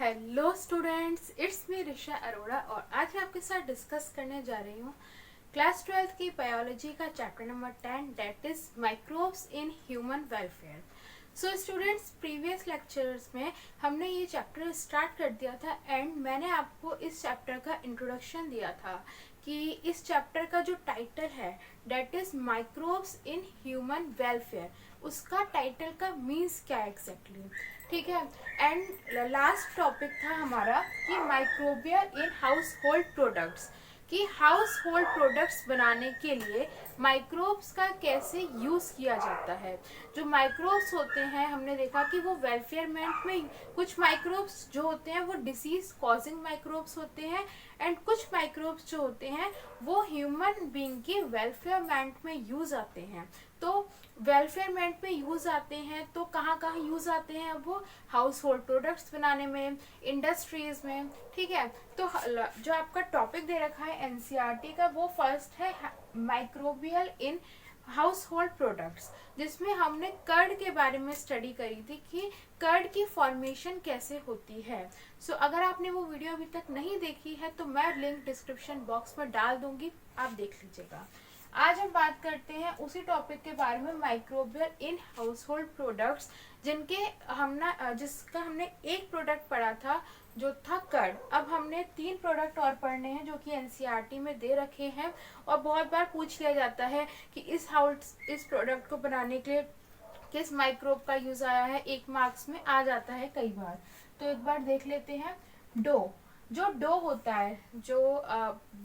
Hello students, it's me Risha Arora और आज मैं आपके साथ डिस्कस करने जा रही हूँ क्लास 12th की बायोलॉजी का chapter number 10 that is microbes in human welfare. So students, previous lectures में हमने ये चैप्टर स्टार्ट कर दिया था एंड मैंने आपको इस चैप्टर का इंट्रोडक्शन दिया था कि इस चैप्टर का जो टाइटल है that is microbes in human welfare, उसका टाइटल का मीन्स क्या है एग्जैक्टली, ठीक है। एंड लास्ट टॉपिक था हमारा कि microbial in house hold products, कि हाउस होल्ड प्रोडक्ट्स बनाने के लिए माइक्रोब्स का कैसे यूज़ किया जाता है। जो माइक्रोब्स होते हैं हमने देखा कि वो वेलफेयरमेंट में कुछ माइक्रोब्स जो होते हैं वो डिसीज कॉजिंग माइक्रोब्स होते हैं एंड कुछ माइक्रोब्स जो होते हैं वो ह्यूमन बीइंग की वेलफेयरमेंट में यूज़ आते हैं। तो वेलफेयरमेंट में यूज़ आते हैं तो कहाँ कहाँ यूज़ आते हैं वो हाउस होल्ड प्रोडक्ट्स बनाने में, इंडस्ट्रीज में, ठीक है। तो जो आपका टॉपिक दे रखा है एनसीईआरटी का वो फर्स्ट है microbial in house hold products, जिसमें हमने कर्ड के बारे में स्टडी करी थी कि कर्ड की फॉर्मेशन कैसे होती है। सो अगर आपने वो वीडियो अभी तक नहीं देखी है तो मैं लिंक डिस्क्रिप्शन बॉक्स में डाल दूंगी, आप देख लीजिएगा। आज हम बात करते हैं उसी टॉपिक के बारे में, microbial in house hold products, जिसका हमने एक प्रोडक्ट पढ़ा था जो था कर्ड। अब हमने 3 प्रोडक्ट और पढ़ने हैं जो कि एनसीईआरटी में दे रखे हैं और बहुत बार पूछ लिया जाता है कि इस प्रोडक्ट को बनाने के लिए किस माइक्रोब का यूज आया है, 1 मार्क्स में आ जाता है कई बार। तो एक बार देख लेते हैं। डो, जो डो होता है, जो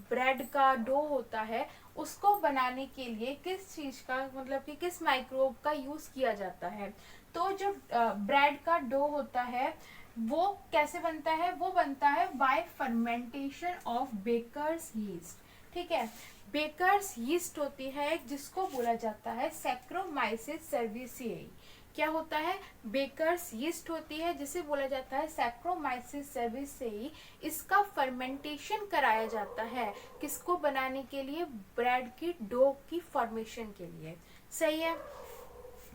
ब्रेड का डो होता है, उसको बनाने के लिए किस चीज का, मतलब कि किस माइक्रोब का यूज किया जाता है। तो जो ब्रेड का डो होता है वो कैसे बनता है, वो बनता है by fermentation of baker's yeast, ठीक है। बेकर्स यीस्ट होती है जिसको बोला जाता है सैक्रोमाइसिस सर्विसिएई। क्या होता है, बेकर्स यीस्ट होती है जिसे बोला जाता है सैक्रोमाइसिस सर्विसिएई। इसका फर्मेंटेशन कराया जाता है किसको बनाने के लिए, ब्रेड की डो की फॉर्मेशन के लिए, सही है।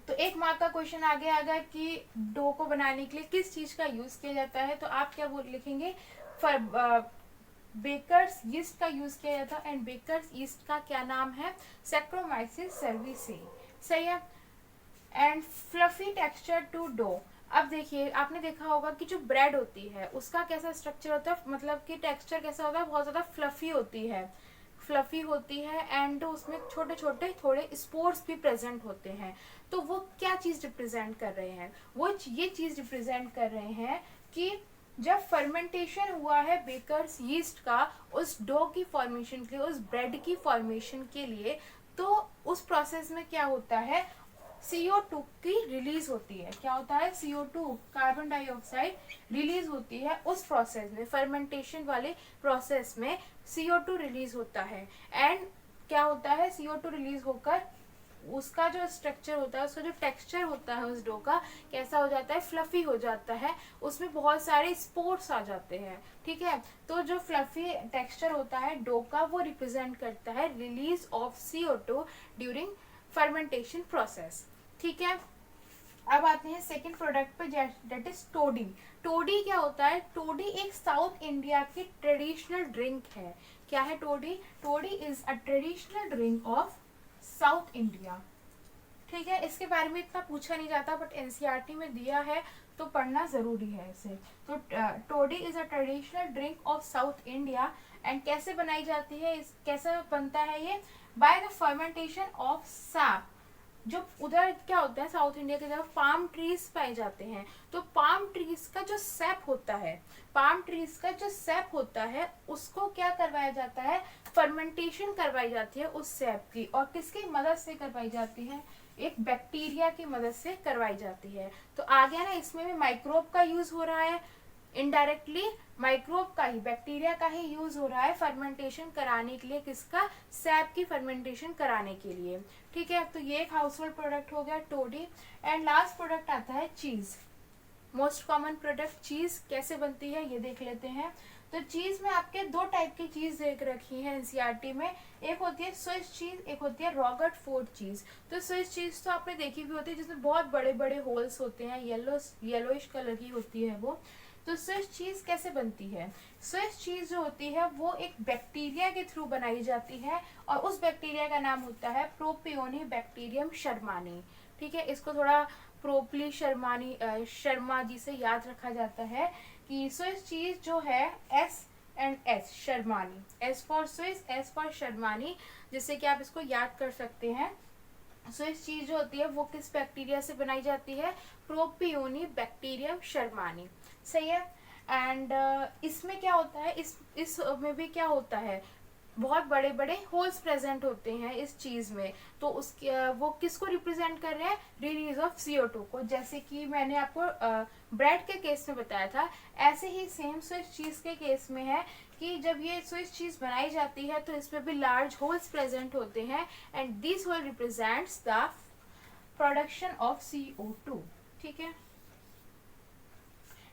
तो 1 मार्क का क्वेश्चन आगे आ गया कि डो को बनाने के लिए किस चीज का यूज किया जाता है, तो आप क्या बोल लिखेंगे, बेकर्स यीस्ट का यूज किया जाता है एंड बेकर्स यीस्ट का क्या नाम है, सैक्रोमाइसिस सर्विसिएई, सही है। And fluffy texture to dough, अब देखिए आपने देखा होगा कि जो ब्रेड होती है उसका कैसा स्ट्रक्चर होता है, मतलब कि टेक्सचर कैसा होता है, बहुत ज्यादा फ्लफी होती है, फ्लफी होती है एंड उसमें छोटे छोटे थोड़े स्पोर्स भी प्रेजेंट होते हैं। तो वो क्या चीज रिप्रेजेंट कर रहे हैं, वो ये चीज रिप्रेजेंट कर रहे हैं कि जब फर्मेंटेशन हुआ है बेकर्स यीस्ट का उस डो की फॉर्मेशन के लिए, उस ब्रेड की फॉर्मेशन के लिए, तो उस प्रोसेस में क्या होता है, CO2 की रिलीज होती है। क्या होता है, CO2 कार्बन डाइऑक्साइड रिलीज होती है उस प्रोसेस में, फर्मेंटेशन वाले प्रोसेस में CO2 रिलीज होता है। एंड क्या होता है, CO2 रिलीज होकर उसका जो स्ट्रक्चर होता है, उसका जो टेक्सचर होता है उस डो का कैसा हो जाता है, फ्लफी हो जाता है, उसमें बहुत सारे स्पोर्स आ जाते हैं, ठीक है। तो जो फ्लफी टेक्सचर होता है डो का वो रिप्रेजेंट करता है release of CO2 during fermentation process, ठीक है। अब आते हैं सेकंड प्रोडक्ट पे, दैट इज टोडी। टोडी क्या होता है, टोडी एक साउथ इंडिया की ट्रेडिशनल ड्रिंक है। क्या है toddy, toddy is a traditional drink of south India, ठीक है। इसके बारे में इतना पूछा नहीं जाता बट एनसीईआरटी में दिया है तो पढ़ना जरूरी है इसे। तो toddy is a traditional drink of south India and कैसे बनाई जाती है, कैसे बनता है ये, by the fermentation of sap. जो उधर क्या होता है साउथ इंडिया की तरफ पाम ट्रीज पाए जाते हैं, तो पाम ट्रीज का जो सैप होता है, पाम ट्रीज का जो सैप होता है उसको क्या करवाया जाता है, फर्मेंटेशन करवाई जाती है उस सैप की, और किसकी मदद से करवाई जाती है, एक बैक्टीरिया की मदद से करवाई जाती है। तो आ गया ना, इसमें भी माइक्रोब का यूज हो रहा है, इनडायरेक्टली माइक्रोब का ही, बैक्टीरिया का ही यूज हो रहा है फर्मेंटेशन कराने के लिए, किसका, सैप की फर्मेंटेशन कराने के लिए, ठीक है। तो ये एक हाउस होल्ड प्रोडक्ट हो गया टोडी। एंड लास्ट प्रोडक्ट आता है चीज, मोस्ट कॉमन प्रोडक्ट चीज कैसे बनती है ये देख लेते हैं। तो चीज में आपके 2 टाइप की चीज देख रखी है एनसीईआरटी में, एक होती है स्विस चीज, एक होती है रॉगरफोर्ड चीज। तो स्विस चीज तो आपने देखी भी होती है जिसमें बहुत बड़े बड़े होल्स होते हैं, येलोइश कलर की होती है वो। तो स्विस चीज कैसे बनती है? स्विस चीज जो होती है वो एक बैक्टीरिया के थ्रू बनाई जाती है और उस बैक्टीरिया का नाम होता है प्रोपियोनी बैक्टीरियम शर्मानी। ठीक है, इसको थोड़ा प्रोपली शर्मानी शर्मा जी से याद रखा जाता है कि स्विस चीज जो है S&S shermanii, S for Swiss, S for shermanii, जिससे कि आप इसको याद कर सकते हैं। स्विस चीज जो होती है वो किस बैक्टीरिया से बनाई जाती है? Propionibacterium shermanii. सही है। एंड इसमें क्या होता है, इस में भी क्या होता है, बहुत बड़े बड़े होल्स प्रेजेंट होते हैं इस चीज में। तो उसके वो किसको रिप्रेजेंट कर रहे हैं? रिलीज ऑफ CO2 को। जैसे कि मैंने आपको ब्रेड के केस में बताया था, ऐसे ही सेम स्विस चीज के केस में है कि जब ये स्विस चीज बनाई जाती है तो इसमें भी लार्ज होल्स प्रेजेंट होते हैं and this hole represents the production of CO2। ठीक है,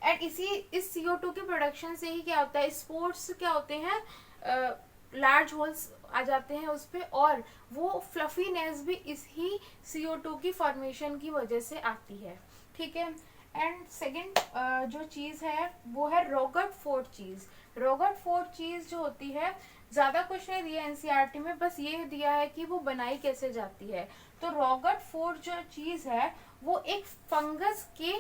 एंड इस CO2 के प्रोडक्शन से ही क्या होता है, स्पोर्स क्या होते हैं, लार्ज होल्स आ जाते हैं उस पे, और वो फ्लफीनेस भी इस ही CO2 की फॉर्मेशन की वजह से आती है। ठीक है, एंड सेकंड जो चीज है वो है रोगरफोर्ड चीज। रोगरफोर्ड चीज जो होती है, ज्यादा कुछ नहीं दिया NCERT में, बस ये दिया है कि वो बनाई कैसे जाती है। तो रोगरफोर्ड जो चीज है वो एक फंगस के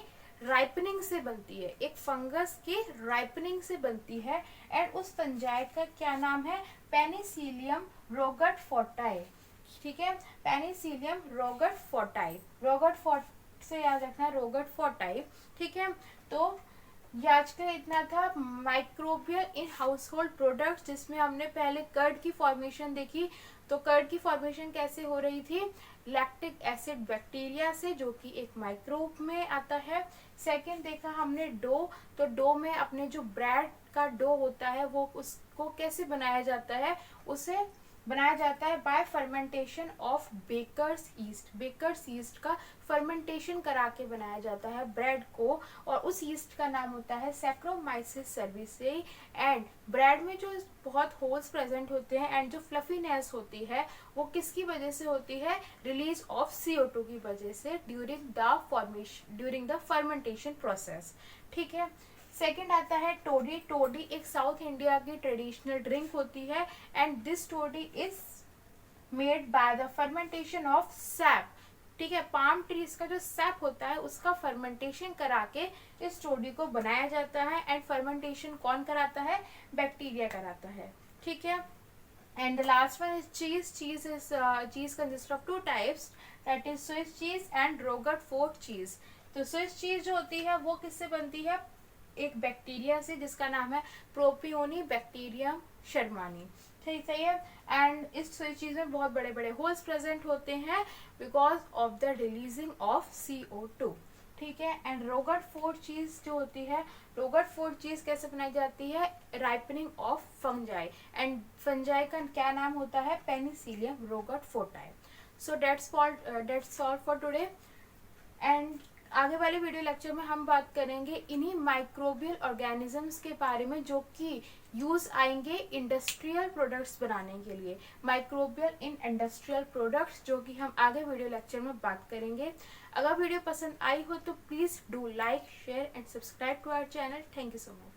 राइपनिंग से बनती है, एक फंगस के राइपनिंग से बनती है एंड उस फंजाई का क्या नाम है? पेनिसिलियम रोगरफोर्टाई। ठीक है, पेनिसिलियम रोगरफोर्टाई, रोगरफोर्ट से याद रखना है, रोगरफोर्टाई। ठीक है, तो ये आज का इतना था microbial in house hold products, जिसमें हमने पहले कर्ड की फॉर्मेशन देखी। तो कर्ड की फॉर्मेशन कैसे हो रही थी? लैक्टिक एसिड बैक्टीरिया से, जो कि एक माइक्रोब में आता है। सेकंड देखा हमने डो, तो डो में अपने जो ब्रेड का डो होता है वो उसको कैसे बनाया जाता है? उसे बनाया जाता है by fermentation of baker's yeast. Baker's yeast का फर्मेंटेशन करा के बनाया जाता है ब्रेड को, और उस ईस्ट का नाम होता है सैक्रोमाइसिस सर्विसेई। एंड ब्रेड में जो बहुत होल्स प्रेजेंट होते हैं एंड जो फ्लफीनेस होती है वो किसकी वजह से होती है? रिलीज ऑफ CO2 की वजह से ड्यूरिंग द फर्मेंटेशन प्रोसेस। ठीक है, सेकेंड आता है टोडी। टोडी एक साउथ इंडिया की ट्रेडिशनल ड्रिंक होती है and this toddy is made by the fermentation of sap. ठीक है, पाम ट्रीज का जो सैप होता है उसका फर्मेंटेशन करा के इस टोडी को बनाया जाता है एंड फर्मेंटेशन कौन कराता है? बैक्टीरिया कराता है। ठीक है, and the last one is cheese. Cheese consist of two types, that is Swiss cheese and roquefort cheese. तो स्विस चीज जो होती है वो किससे बनती है? एक बैक्टीरिया से जिसका नाम है प्रोपियोनी बैक्टीरियम शर्मानी। ठीक सही है, एंड इस चीज में बहुत बड़े बड़े होल्स प्रेजेंट होते हैं because of the releasing of CO2। ठीक है, एंड रोगरफोर्ड चीज जो होती है, रोगरफोर्ड चीज कैसे बनाई जाती है? Ripening of fungi, and fungi का क्या नाम होता है? Penicillium roqueforti. So that's all for today, and आगे वाले वीडियो लेक्चर में हम बात करेंगे इन्हीं माइक्रोबियल ऑर्गेनिजम्स के बारे में जो कि यूज आएंगे इंडस्ट्रियल प्रोडक्ट्स बनाने के लिए। माइक्रोबियल इन इंडस्ट्रियल प्रोडक्ट्स, जो कि हम आगे वीडियो लेक्चर में बात करेंगे। अगर वीडियो पसंद आई हो तो please do like, share and subscribe to our channel. Thank you so much.